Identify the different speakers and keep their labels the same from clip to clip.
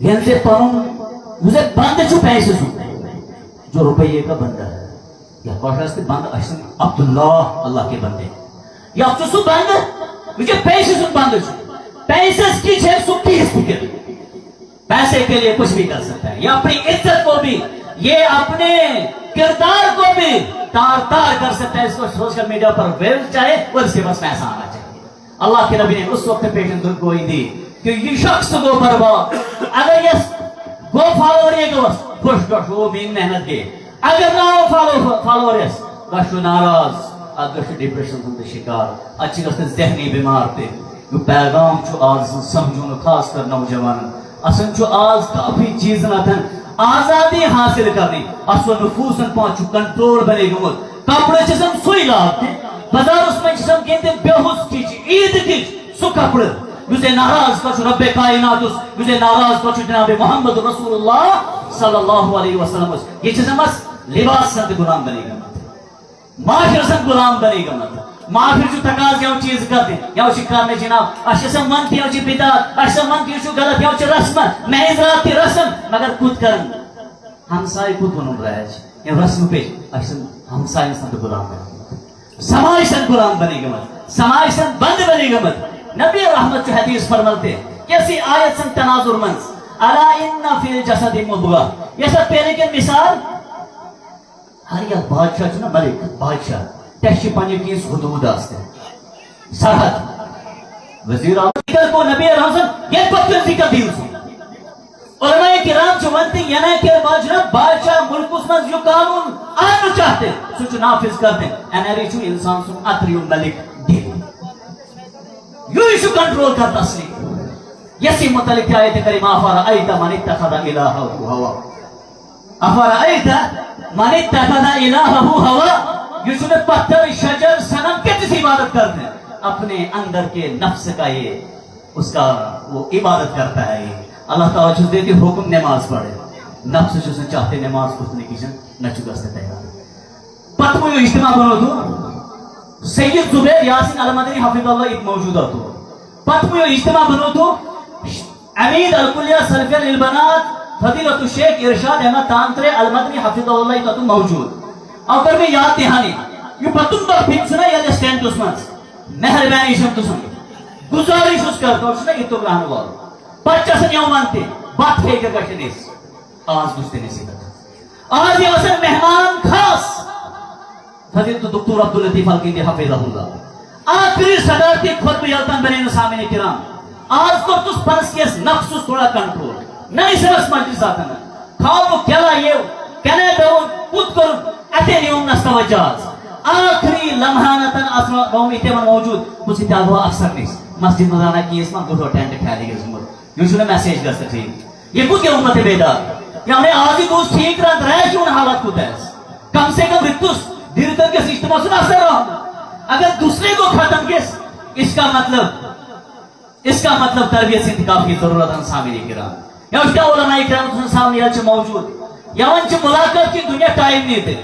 Speaker 1: یعنی سے پنن مجھے بند چھو پیسے سن جو روپیے کا بندہ ہے یا کوشش سے بند اشن عبداللہ اللہ کے بندے یا سو بند مجھے پیسے سن بند چھو پیسے کی چھے سو کیس فکر پیسے کے لیے کچھ بھی کر سکتا ہے یہ اپنی عزت کو بھی یہ اپنے کردار کو بھی تار تار کر سکتا ہے اس کو سوشل میڈیا پر ویل چاہے اور اس کے پاس پیسہ آنا چاہیے اللہ کے نبی نے اس وقت پیشن دن گوئی دی کہ یہ شخص گو برباد اگر یہ گو فالور یہ گوس خوش گوش وہ مین محنت کے اگر نہ ہو فالور اس گوشو ناراض اگر ڈپریشن ہوں شکار اچھی گوشت ذہنی بیمار تھے یہ پیغام چھو آج سمجھون خاص کر نوجوان اصل چھو آج کافی چیز نہ تھن آزادی حاصل کرنی اصل نفوسن پانچو کنٹرول بنے گمت کپڑے چیزم سوئی لاتے بازار اس میں چیزم کہتے بیہوس کیچی عید کیچ سو کپڑے مجھے ناراض کچھ رب کائنات مجھے ناراض کچھ جناب محمد رسول اللہ صلی اللہ علیہ وسلم یہ چیزم اس لباس سند غلام بنے گمت معاشر سند غلام بنے گمت معافر جو تقاض یاو چیز کرتے یاو چی کرنے جناب اشسا منتی یاو چی بدات اشسا منتی یاو چی غلط یاو چی رسم محضرات تی رسم مگر کود کرن ہمسائی کود ونم رہج یا رسم پیش اشسا ہمسائی سند غلام بنے سمائی سند غلام بنے گمت سمائی سند بند بنے گمت نبی رحمت جو حدیث فرمالتے کیسی آیت سند تناظر منز الا ان فی الجسد مضغہ یہ سب پہلے کے مثال ہر یک بادشاہ چنا ملک بادشاہ تیشی پانی کی حدود آستے سرحد وزیر اعظم کو نبی رحمت یہ پتر ذکر دیل سن علماء کرام چونتے یعنی کہ بادشاہ ملک اس میں جو قانون آنو چاہتے سوچ نافذ کرتے انہری چھو انسان سن اتری ملک دیل یوں ایشو کنٹرول کرتا سلی یسی متعلق آیت کریم افرأیت من اتخذ الہہ ہوا افرأیت من اتخذ الہہ ہوا یہ سنے پتھر شجر صنم کے جس عبادت کرتے ہیں اپنے اندر کے نفس کا یہ اس کا وہ عبادت کرتا ہے یہ اللہ تعالیٰ چیز دیتی حکم نماز پڑھے نفس جو سے چاہتے نماز کتنے کی جن نہ چکا سکتے ہیں پتہ میں اجتماع بنو تو سید زبیر یاسین المدنی حفظ اللہ ایک موجودہ تو پتہ میں اجتماع بنو تو امید الکلیہ سلفیہ للبنات فضیلت الشیخ ارشاد احمد تانترے المدنی حفظ اللہ کا تو موجود اگر میں یاد دہانی یہ پتن پر پھر سنا یا سٹینڈ اس منز مہربانی شم تو سن گزارش اس کرتا اور سنا اتو گرہن والو پچھا سن یوں مانتے بات ہے کہ کچھ نیس آج گستے نیسی کرتا آج یہ وسن مہمان خاص حضرت دکتور عبداللطیف القیدی حفظہ اللہ آخری صدارتی خود بیلتن بنین سامنے کرام آج کو تس پنس کیس نفس اس تھوڑا کنٹرول نہیں سرس مجلس آتا نا کھاؤ کو کیا یہ کہنے دو خود کرو اتنی یوم نستوجاز آخری لمحانتاً اصلا قومی تیمن موجود کسی تعدوہ اکثر نیس مسجد مدانہ کی اسمان گوٹو ٹینٹ کھالی گئے زمر یوں شنے میسیج کرتے تھے یہ کچھ کیا امت بیدار یا ہمیں آجی دوست ٹھیک رہا رہے کیوں حالت کو دیس کم سے کم رکتوس دیر تر کے سجتمہ سنا اثر رہا اگر دوسرے کو ختم کیس اس کا مطلب تربیت سے انتقاب کی ضرورت ہم سامنے کرام یا اس کا علماء اکرام سامنے یلچ موجود یا ونچ ملاقات کی دنیا ٹائم نہیں تھے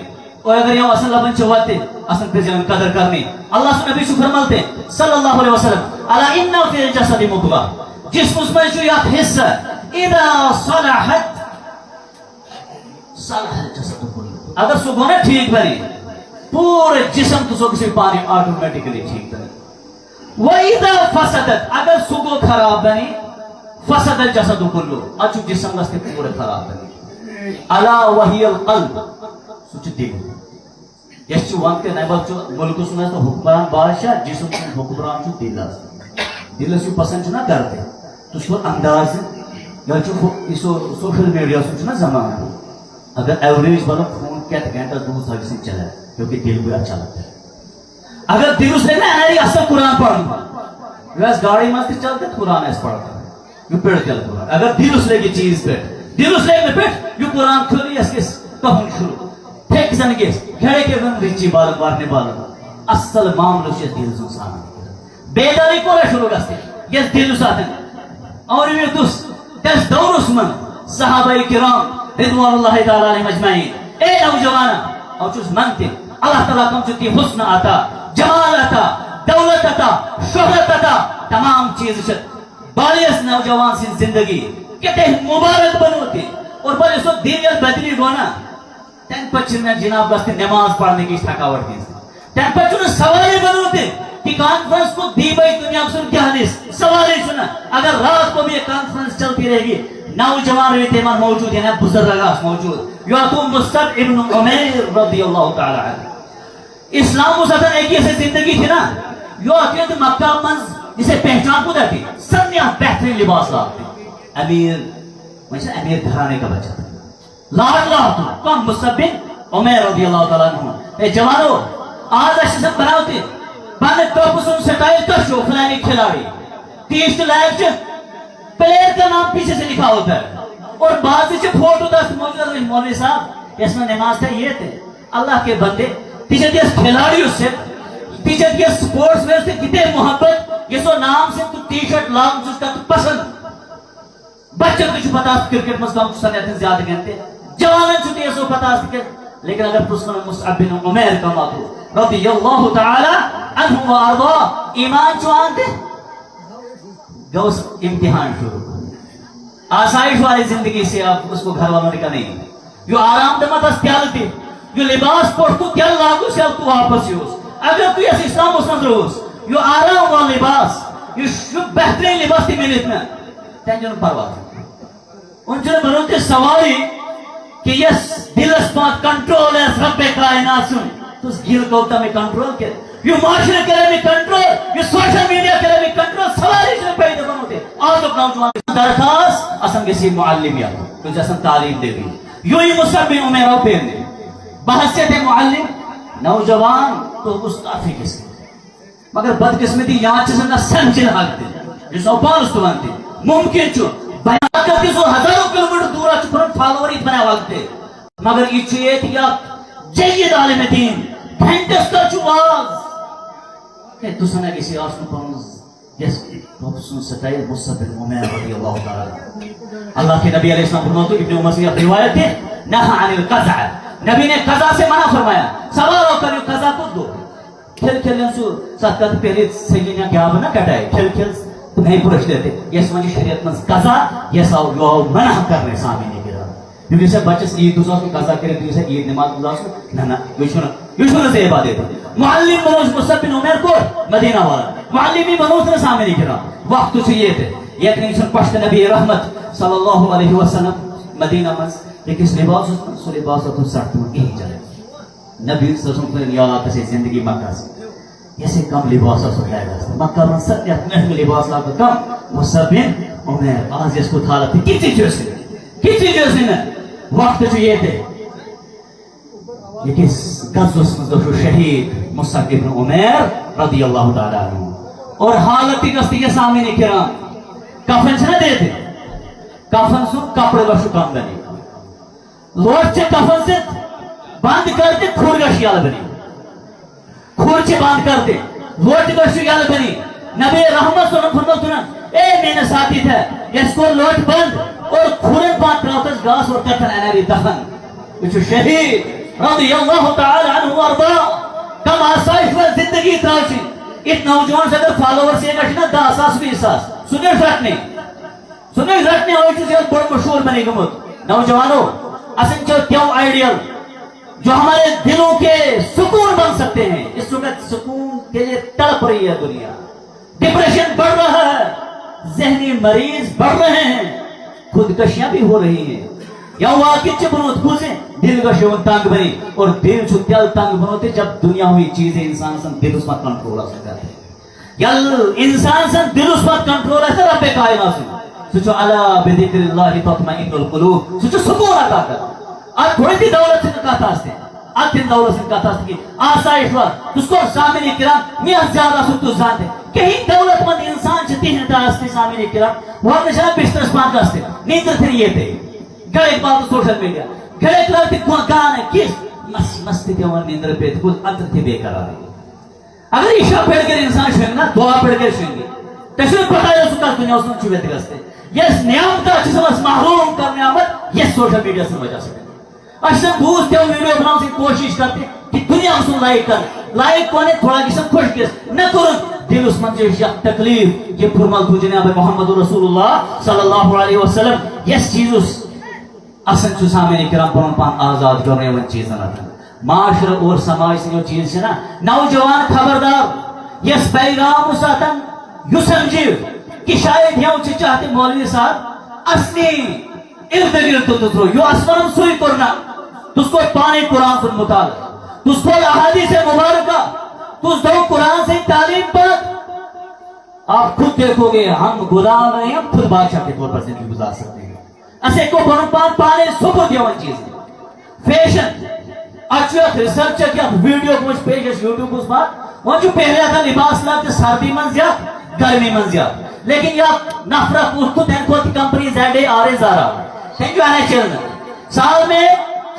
Speaker 1: اور اگر یہ اصل لبن چواتے اصل پر جنن قدر کرنے اللہ سے نبی شو فرمالتے صلی اللہ علیہ وسلم الا ان فی الجسد مضغہ جسم اس میں جو یک حصہ اذا صلحت صلح الجسد کلہ اگر سکونے ٹھیک بھری پورے جسم تو سو کسی پانی آٹومیٹکلی ٹھیک بھری وَإِذَا فَسَدَتْ اگر سکو خراب بنی فسد الجسد کلہ اچھو جسم رستے پورے خراب بنی الا وحی القلب سوچ دیکھو یہ چو وانتے نیبال چو ملکو سنا تو حکمران بادشاہ جسم سن حکمران چو دل آستا دل سے پسند چو نہ کرتے تو اس کو انداز یا چو سوشل میڈیا سن چو نہ زمان اگر ایوریج بنا فون کہتا گھنٹہ دو سال سے چلا ہے کیونکہ دل بھی اچھا لگتا ہے اگر دل اس لئے میں اصل قرآن پڑھوں ویس گاڑی مانتے چلتے قرآن ایس پڑھتا ہے یہ پیڑ چل قرآن اگر دل اس لئے کی چیز پیٹ دل اس لئے میں پیٹ یہ قرآن کھلی اس کے کہوں شروع پھیک زنگی گھڑے کے دن ریچی بالک وارنے بالک اصل معاملو سے دل سن سامنے بیداری کو رہ شروع کرتے یہ دل ساتھ اور یہ دس دور اس من صحابہ کرام رضوان اللہ تعالیٰ علیہ مجمعین اے نوجوانا اور چوز منتے اللہ تعالیٰ کم چکی حسن آتا جمال آتا دولت آتا شہرت آتا تمام چیز شد بالیس نوجوان سے زندگی کہتے مبارک بنوتے اور بولے سو دین یل بدلی گو نا تین پچھن میں جناب گستے نماز پڑھنے کی تھکاوٹ کی تین پچھن سوال بنوتے کہ کانفرنس کو دی بھائی دنیا سن کیا حدیث سوال ہی سنا اگر رات کو بھی یہ کانفرنس چلتی رہے گی نوجوان بھی تیمان موجود ہیں بزرگ موجود یعطون مصعب ابن عمیر رضی اللہ تعالی عنہ اسلام اس اثر ایک ایسے زندگی تھی نا یو آتی ہے مکہ منز جسے پہچان کو دیتی سنیا بہترین لباس لاتے امیر ویسے امیر گھرانے کا بچہ لاڈ لاتے کون مصعب بن عمیر رضی اللہ تعالی عنہ اے جوانو آج اشیاء بناوتے بانے ٹوپ سن سٹائل تشو فلانی کھلاڑی تیشت لائف چھ پلیر کا نام پیچھے سے لکھا ہوتا ہے اور بعض سے فوٹو دست موجود ہے مولوی صاحب اس میں نماز تھا یہ تھے اللہ کے بندے پیچھے دیس کھلاڑیوں سے پیچھے دیس سپورٹس ویئر سے کتنے محبت یہ سو نام سے تو ٹی شرٹ لانگ جس کا تو پسند بچوں کو جو پتا کرکٹ میں کم سنیت زیادہ گھنٹے جوانن چھوٹی یہ سو پتا لیکن اگر پرسنہ مصعب بن عمیر کا ماتو رضی اللہ تعالی عنہ و ارضا ایمان چوان دے گوس امتحان شروع آسائش والی زندگی سے آپ اس کو گھر والوں نے کہا نہیں یو آرام دمت اس تیال دی یو لباس پڑھ تو تیال لاغو سے اب تو واپس یوز اگر تو یہ اسلام اس نظر ہوس یو آرام والا لباس یو بہترین لباس تی ملت میں تینجن پرواز ان جن بنوتے سوالی کہ یہ دل اس بات کنٹرول ہے رب کائنات سن تو اس گیل کوتا میں کنٹرول کرے یہ معاشرے کرے میں کنٹرول یہ سوشل میڈیا کرے میں کنٹرول سواری سے پیدا بنوتے آج اپنا نوجوان درخواست اصلا کسی معلم یا کچھ اصلا تعلیم دے دی یوں ہی مصعب بن عمیر او پیر دے بحثیت معلم نوجوان تو گستاخی کس مگر بدقسمتی یہاں چیزیں نہ سنچل حق دے جس اوپان اس تو بنتے ممکن چھو بیان کرتے سو ہزاروں کلومیٹر دورا چھپرن فالوور اتنا وقت دے مگر یہ چیئے یا جید عالم دین گھنٹس کا چواز کہ تو سنہ کسی آسن پرنز یس پاکستان ستائر مصعب بن عمیر رضی اللہ تعالی اللہ کے نبی علیہ السلام فرماتے ابن عمر سے روایت ہے نہا عن القضع نبی نے قضا سے منع فرمایا سوال ہو کر یہ قضا کو دو کھل کھل انسو ساتھ کہتے پہلے سیلینا کیا بنا کٹائے کھل کھل نہیں پرش دیتے یہ سمجھے شریعت میں قضا یہ سو منع کرنے سامنے کے رہا کیونکہ سے بچس عید دوسرا کو قضا کرے تو اسے عید نماز اللہ سے نہ یوشن سے عبادت ہے معلم بنوش مصعب بن عمیر کو مدینہ والا معلمی بنوش نے سامنے کے رہا وقت تو یہ تھے یہ کہ انسان پشت نبی رحمت صلی اللہ علیہ وسلم مدینہ میں ایک اس لباس سو لباس تو سخت میں کہیں چلے نبی صلی اللہ علیہ وسلم یا کسی زندگی مکہ سے یہ سے کم لباس ہو جائے گا مکہ میں سب یا مہنگ لباس لا کم مصعب بن عمیر آج اس کو تھا تھی کسی چیز سے نہ وقت جو یہ تھے یہ کس غزوہ میں شہید مصعب بن عمیر رضی اللہ تعالی عنہ اور حالت کی قصدی کے سامنے کرام کفن سے نہ دیتے کفن سے کپڑے بشو کام بنی لوٹ سے کفن سے بند کرتے کھور کا شیال بنی کھور سے بند کرتے لوٹ کا شیال بنی نبی رحمت صلی اللہ علیہ وسلم اے میرے ساتھی تھے اس کو لوٹ بند اور کھورن بند پراؤتس گاس اور کتن اناری دفن وچو شہید رضی اللہ تعالی عنہ وارضا کم آسائش و زندگی تراؤچی ایک نوجوان سے اگر فالوور سے گشنا 10,000 20,000 سنیں رٹنے ہوئی چیز بڑا مشہور بنے گمت نوجوانوں اسن جو کیوں آئیڈیل جو ہمارے دلوں کے سکون بن سکتے ہیں اس وقت سکون کے لیے تڑپ رہی ہے دنیا ڈپریشن بڑھ رہا ہے ذہنی مریض بڑھ رہے ہیں خودکشیاں بھی ہو رہی ہیں یا واقعی چھ بنوت کھوزیں دل کا شون تانگ بنی اور دل چھو تیل تانگ بنوتے جب دنیا ہوئی چیزیں انسان سن دل اس پر کنٹرول آ سکتا ہے یا انسان سن دل اس پر کنٹرول آ سکتا ہے رب کائنات سن سوچو علا بذکر اللہ تطمئن القلوب سوچو سکون آتا کر آج تھوڑی تی دولت سے کہتا ہستے آج تین دولت سے کہتا ہستے کہ آسائش وقت اس کو سامنے کرام میاں زیادہ سکتو زانتے کہیں دولت مند انسان چھتی ہنتا ہستے سامنے کرام وہ ہمیشہ بستر اسپان کا ہستے نیندر پھر یہ تھے گھر ایک بات سوشل میڈیا گھر ایک لگتی گان ہے کس مستی تھی وہ نیندر پہ تھی کچھ اندر تھی بے قرار رہی اگر عشاء پڑھ کر انسان شنگنا دعا پڑھ کر شنگی تشریف پڑھا ہے سکتا دنیا اس میں چھوئے تگستے یہ نعمت کا چیز بس محروم کرنے آمد یہ سوشل میڈیا سے وجہ سے اچھا دوست ہیں ویڈیو بناؤں سے کوشش کرتے کہ دنیا اس میں لائک کر لائک کونے تھوڑا کسی خوش کس نہ کرن دل اس من یا تکلیف یہ فرمال تو جناب محمد رسول اللہ صلی اللہ علیہ وسلم یس چیز اصل چھ سامعین کرام پن پان آزاد کرنے ون چیزن معاشرہ اور سماج سے جو چیز ہے نا نوجوان خبردار یس پیغام ساتن یو سمجھو کہ شاید یہ چاہتے مولوی صاحب اصلی ارد گرد تو ترو یو اسمن سوئی کرنا تس کو پانی قرآن سے مطالعہ تس کو احادیث مبارکہ تس دو قرآن سے تعلیم پر آپ خود دیکھو گے ہم غلام نہیں ہم خود بادشاہ کے طور پر زندگی گزار سکتے ہیں اسے کو بنپان پانے سکو دیون چیز فیشن اچھا ریسرچ کیا ویڈیو کچھ پیش ہے یوٹیوب اس بات وہ جو پہلے تھا لباس لگتے سردی من زیاد گرمی من زیاد لیکن یہ نفرت اس کو دن کو company زیڈے Aarey Zara thank you آنے چلنا سال میں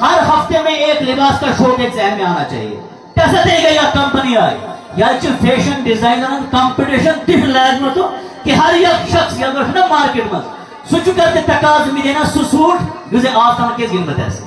Speaker 1: ہر ہفتے میں ایک لباس کا شوق ایک ذہن میں آنا چاہیے کیسا دے گا یہ کمپنی آئی یا فیشن ڈیزائنر کمپٹیشن تھی لائق میں تو کہ ہر ایک شخص یا نا مارکیٹ میں سوچو کرتے تقاض میں دینا سو سوٹ جسے آسان کے گن بتا سے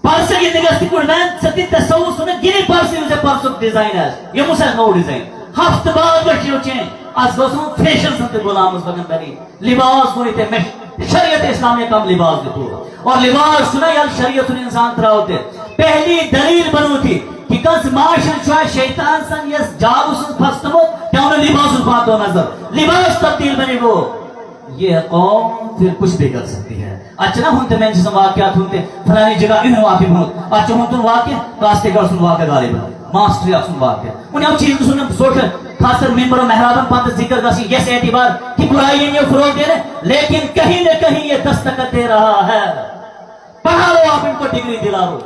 Speaker 1: پرس کی نگستی کو لین ستی تصور سنے گنی پرس اسے پرس ڈیزائن ہے یہ مسئلہ نو ڈیزائن ہفت بعد بچی ہو چین از گوسوں فیشن سنتے غلام اس بگن بنی لباس بنی تے میں شریعت اسلامی کم لباس دیتو اور لباس سنا یا شریعت انسان ترا ہوتے پہلی دلیل بنو تھی کہ کس معاشر شوائے شیطان سن یس جاگو سن پھستمو کیا انہیں لباس بات دو نظر لباس تبدیل بنی وہ یہ قوم پھر کچھ بھی کر سکتی ہے اچھا ہونتے میں جسم واقعات ہونتے فلانی جگہ انہوں واقع بنوت اچھا ہونتن واقع کاستے گر سن واقع غالب ماسٹری آپ سن واقع انہیں اب چیز سنیں سوچیں خاص کر ممبر و محرابن پانت ذکر کرسی یس اعتبار کہ برائی یہ فروغ دے رہے لیکن کہیں نہ کہیں یہ دستخط دے رہا ہے پڑھا لو آپ ان کو ڈگری دلا لو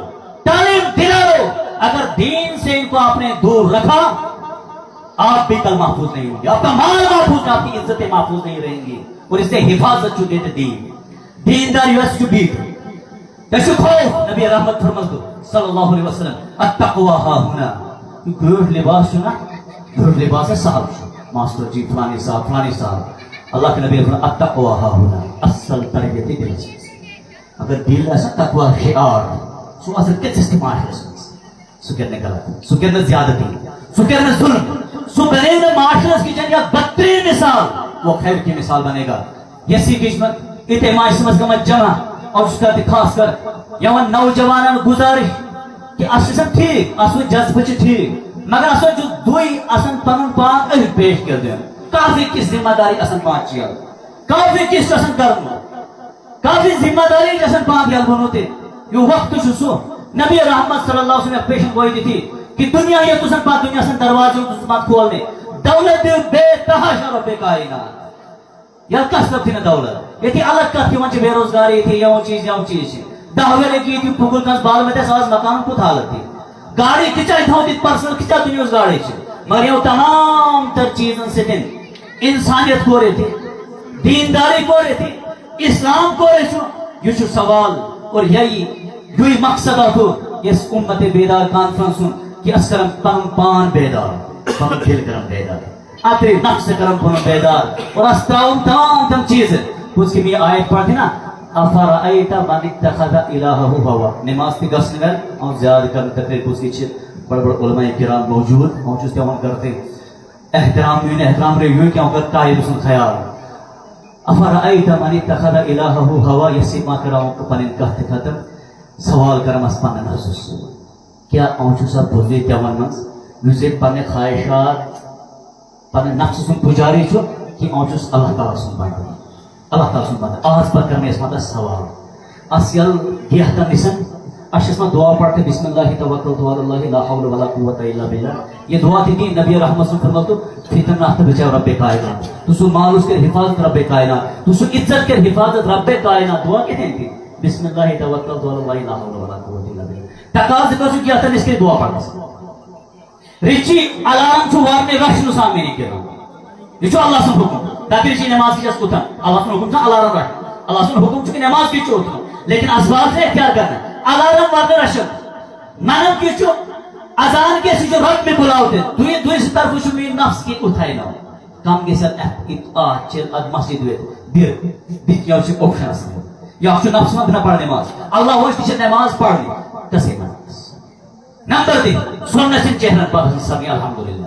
Speaker 1: تعلیم دلا لو اگر دین سے ان کو آپ نے دور رکھا آپ بھی کل محفوظ نہیں ہوں گے آپ کا مال محفوظ آپ کی عزتیں محفوظ نہیں رہیں گی اور اس سے حفاظت جو دیتے دیندار یوس جو بیت تشو خوف نبی رحمت فرمت صلی اللہ علیہ وسلم التقوی ہا ہونا گروہ لباس شنا گروہ لباس ہے صاحب ماسٹر جی فلانی صاحب اللہ کے نبی فرمت التقوی ہا ہونا اصل تربیتی دل سے اگر دل ایسا تقوی شعار سو اصل کچھ استعمال ہے سو کرنے غلط سو کرنے زیادتی سو کرنے ظلم سو بنے گا معاشرت کی جنگہ بدترین مثال وہ خیر کی مثال بنے گا یسی قسمت اتماع سمجھ گمت جمع اور اس کا خاص کر یہاں نوجوانان گزارش کہ اصل ٹھیک اصل جذبہ ٹھیک مگر اصل جو دوئی اصل پنن پان اہل پیش کر دیں کافی کس ذمہ داری اصل پان چیا کافی کس اصل کرنا کافی ذمہ داری اصل پان دیا بنوتے یہ وقت سو نبی رحمت صلی اللہ علیہ وسلم پیشن گوئی دی تھی کہ دنیا یہ تسن پاک دنیا سن دروازے تسن پاک کھولنے دولت بے تحاشا رب کائنات یا کسب تھی نا دولت یہ تھی الگ کت کی ونچ بے روزگاری تھی یا چیز دہوے کی تھی پھگل کنس بال میں ساز مکان کو حالت تھی گاڑی کچائی تھا ہوتی پرسنل کچا دنیا اس گاڑی سے مگر یہ تمام تر چیزن سے دن انسانیت کو رہی تھی دینداری کو رہی تھی اسلام کو رہی چھو یہ چھو سوال اور یہی مقصد آتو اس امت بیدار کانفرنسون کہ اس کرم پن پان بیدار پن دل کرم بیدار اتری نفس کرم پن بیدار اور اس تمام تم چیز اس کی بھی آیت پڑھتی نا افرائیت من اتخذ الہہ ہوا نماز کی گسن گل اور زیادہ کرم تقریر اس کی چھت بڑے بڑے علماء کرام موجود موجود کیا ہم کرتے احترام یوں احترام رہی ہوئی کیا ہم کرتا ہے رسول خیال افرائیت من اتخذ الہہ ہوا یسی ما کراؤں کو پن انکہت ختم سوال کرم اس پانے محسوس کیا آنچو سا بھوزی تیون منز مجھے پانے خواہشات پانے نفس سن پجاری چھو کہ آنچو سا اللہ تعالیٰ سن باندھا اللہ تعالیٰ سن باندھا آج پر کرنے اس ماتا سوال اسیل گیہتا نسن اش اس میں دعا پڑھتے بسم اللہ توکل تو اللہ لا حول ولا قوت الا باللہ یہ دعا تھی کہ نبی رحمت صلی اللہ علیہ وسلم فیتن راحت بچاو رب کائنات تو سو مال اس کے حفاظت رب کائنات تو سو عزت کے حفاظت رب کائنات دعا کہتے ہیں بسم اللہ توکلت علی اللہ لا حول ولا قوت الا باللہ تقاض کو کیا تھا اس کے دعا پڑھنا رچی الارم چھو وار میں رش نو سامنے نہیں کرو یہ چھو اللہ سن حکم تاکہ رچی نماز کی جس کو تھا اللہ سن حکم تھا الارم رش اللہ سن حکم چھو کہ نماز کی چھو تھا لیکن اسباب سے اختیار کرنا الارم وار میں رش منم کی چھو اذان کے سے جو رب میں بلاؤ دے دوئی سے طرف چھو میری نفس کی اٹھائی نہ کام کے ساتھ چل مسجد ہوئے دیر بیت یا چھو آپشن اسے یا چھو نفس مت نہ پڑھ نماز اللہ ہوش کی نماز پڑھ لی کسی نماز نمبر 3 سنت چہرن پر سمی الحمدللہ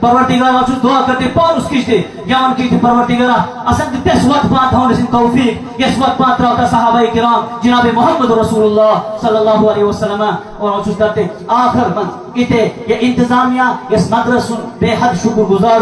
Speaker 1: پروردگار وچ دعا کرتے پانس کیشتے یمن کی پروردگار اصل تس وقت پان تھاون سن توفیق یس وقت پان تراوتا صحابہ کرام جناب محمد رسول اللہ صلی اللہ علیہ وسلم اور وچ کرتے آخر من اتے یہ انتظامیہ اس مدرسہ بے حد شکر گزار